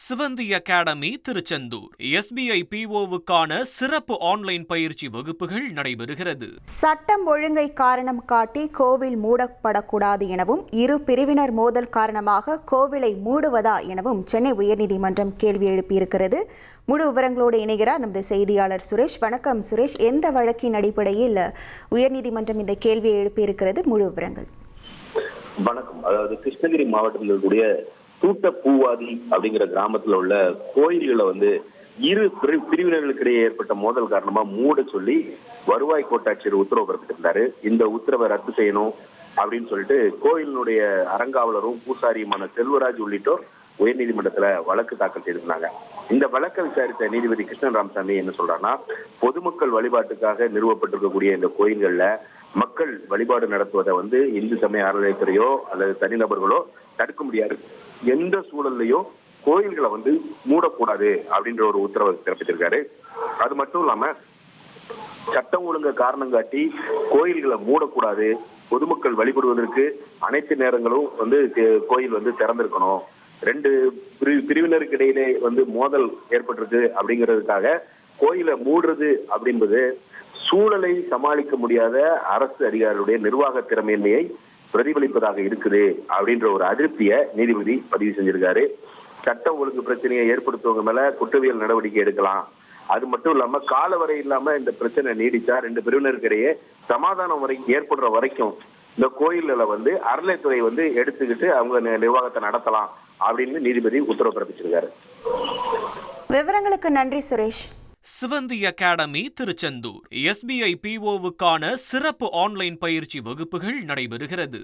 சிவந்தி academy Tiruchendur SBI PO-வுக்கான சிறப்பு online பயிற்சி வகுப்புகள் நடைபெறுகிறது. சட்டம் ஒழுங்கை காரணம் காட்டி கோவில் மூடப்படக்கூடாது எனவும் இரு பிரிவினர் மோதல் காரணமாக கோவிலை மூடுவதா எனவும் சென்னை உயர்நீதிமன்றம் கேள்வி எழுப்பியிருக்கிறது. முழு விவரங்களோடு இணைகிறார் நமது செய்தியாளர் சுரேஷ். வணக்கம் சுரேஷ், எந்த வழக்கின் அடிப்படையில் உயர்நீதிமன்றம் இந்த கேள்வியை எழுப்பியிருக்கிறது? முழு விவரங்கள். வணக்கம். அதாவது கிருஷ்ணகிரி மாவட்டத்தில் இருக்கக்கூடிய தூட்ட பூவாதி அப்படிங்கிற கிராமத்துல உள்ள கோயில்களை இரு பிரிவினர்களுக்கு இடையே ஏற்பட்ட மோதல் காரணமா மூட சொல்லி வருவாய் கோட்டாட்சியர் உத்தரவு பிறப்பித்திருந்தாரு. இந்த உத்தரவை ரத்து செய்யணும் அப்படின்னு சொல்லிட்டு கோயிலினுடைய அறங்காவலரும் பூசாரியுமான செல்வராஜ் உள்ளிட்டோர் உயர்நீதிமன்றத்துல வழக்கு தாக்கல் செய்திருந்தாங்க. இந்த வழக்கை விசாரித்த நீதிபதி கிருஷ்ணன் ராமசாமி என்ன சொல்றாருன்னா, பொதுமக்கள் வழிபாட்டுக்காக நிறுவப்பட்டிருக்கக்கூடிய இந்த கோயில்கள்ல மக்கள் வழிபாடு நடத்துவதை இந்து சமய அறநிலையத்துறையோ அல்லது தனிநபர்களோ தடுக்க முடியாது. எந்த சூழல்லையோ கோயில்களை மூடக்கூடாது அப்படின்ற ஒரு உத்தரவை பிறப்பித்திருக்காரு. அது மட்டும் இல்லாம சட்டம் ஒழுங்க காரணம் காட்டி கோயில்களை மூடக்கூடாது, பொதுமக்கள் வழிபடுவதற்கு அனைத்து நேரங்களும் கோயில் திறந்திருக்கணும். ரெண்டு பிரிவினருக்கு இடையிலே மோதல் ஏற்பட்டிருக்கு அப்படிங்கிறதுக்காக கோயிலை மூடுறது அப்படின்பது சூழலை சமாளிக்க முடியாத அரசு அதிகாரிகளுடைய நிர்வாக திறமையின்மையை பிரதிபலிப்பதாக இருக்குது அப்படின்ற ஒரு அதிருப்தியை நீதிபதி பதிவு செஞ்சிருக்காரு. சட்டம் ஒழுங்கு பிரச்சனையை ஏற்படுத்துவங்க மேல குற்றவியல் நடவடிக்கை எடுக்கலாம். அது மட்டும் இல்லாம காலவரை இல்லாம இந்த பிரச்சனை நீடிச்சா ரெண்டு பிரிவினருக்கு இடையே சமாதானம் ஏற்படுற வரைக்கும் இந்த கோயில்களை அறநிலையத்துறை எடுத்துக்கிட்டு அவங்க நிர்வாகத்தை நடத்தலாம் அப்படின்னு நீதிபதி உத்தரவு பிறப்பிச்சிருக்காரு. விவரங்களுக்கு நன்றி சுரேஷ். சிவந்தி அகாடமி திருச்செந்தூர் SBI PO-வுக்கான சிறப்பு ஆன்லைன் பயிற்சி வகுப்புகள் நடைபெறுகிறது.